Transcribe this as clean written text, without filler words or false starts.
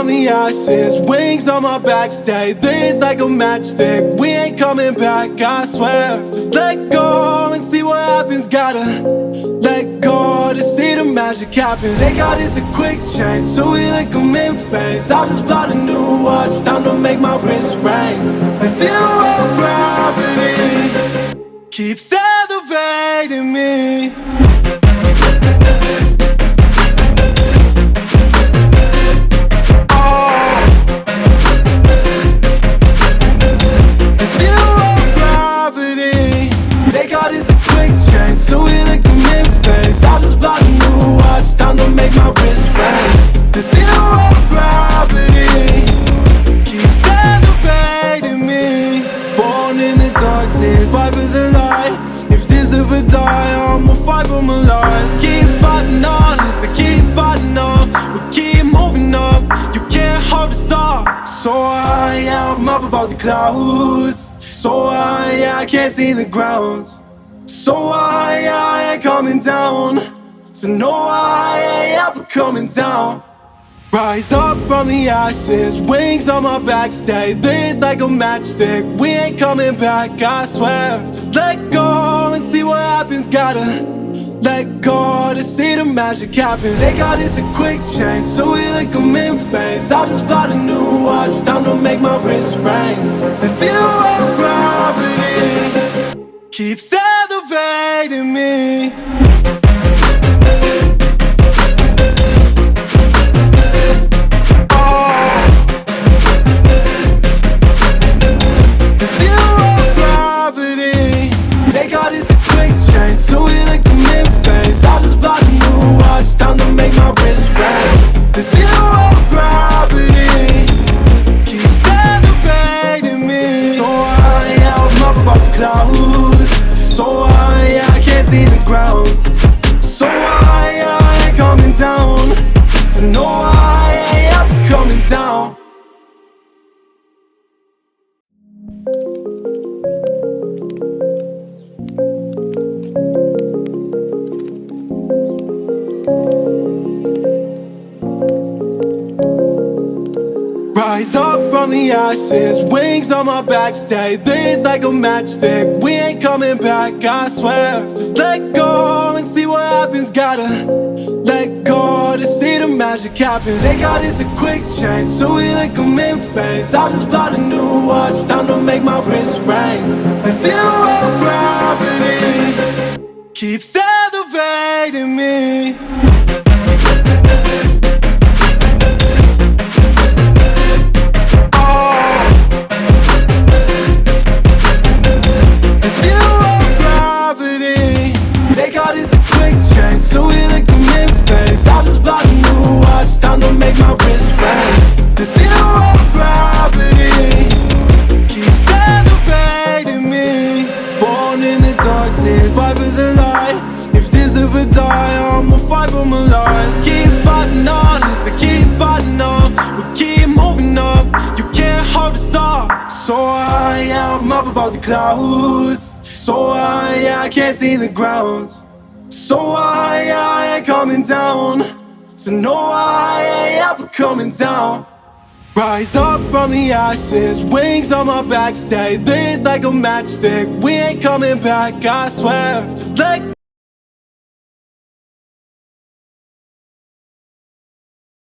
from the ashes, wings on my back, stay lit like a matchstick. We ain't coming back, I swear. Just let go and see what happens. Gotta let go to see the magic happen. They got us a quick change, so we like them in phase. I just bought a new watch, time to make my wrist ring. The zero gravity keeps elevating me. So we like them in phase. I just bought a new watch, time to make my wrist ring. The zero gravity keeps elevating me. Born in the darkness, fight for the light. If this ever die, I'ma fight for my life. Keep fighting on, I keep fighting on. We keep moving up, you can't hold us up. So I'm up above the clouds. So I can't see the ground. So I ain't coming down. So no, I ain't ever coming down. Rise up from the ashes, wings on my back, stay lit like a matchstick. We ain't coming back, I swear. Just let go and see what happens. Gotta let go to see the magic happen. They got us a quick change, so we like them in phase. I just bought a new watch, time to make my wrist ring. The zero gravity keeps elevating me. The zero gravity, they got us a quick change, so we like them in phase. I just bought a new watch, time to make my wrist ring. The zero gravity keeps elevating me. So I'm up above the clouds. So I can't see the ground. So I ain't coming down. So no, I ain't ever coming down. Rise up from the ashes, wings on my back, stay lit like a matchstick. We ain't coming back, I swear. Just let go and see what happens. Gotta let go to see the magic happen. They got us a quick change, so we like them in phase. I just bought a new watch, time to make my wrist ring. The zero gravity keeps elevating me. So we like them in phase. I just bought a new watch, time to make my wrist ring. The zero gravity keeps elevating me. Born in the darkness, fight for the light. If this ever die, I'ma fight for my life. Keep fighting on, I keep fighting on. We keep moving up, you can't hold us up. So I'm up above the clouds. So I can't see the ground. So I ain't coming down. So no, I ain't ever coming down. Rise up from the ashes, wings on my back, stay lit like a matchstick. We ain't coming back, I swear. Just let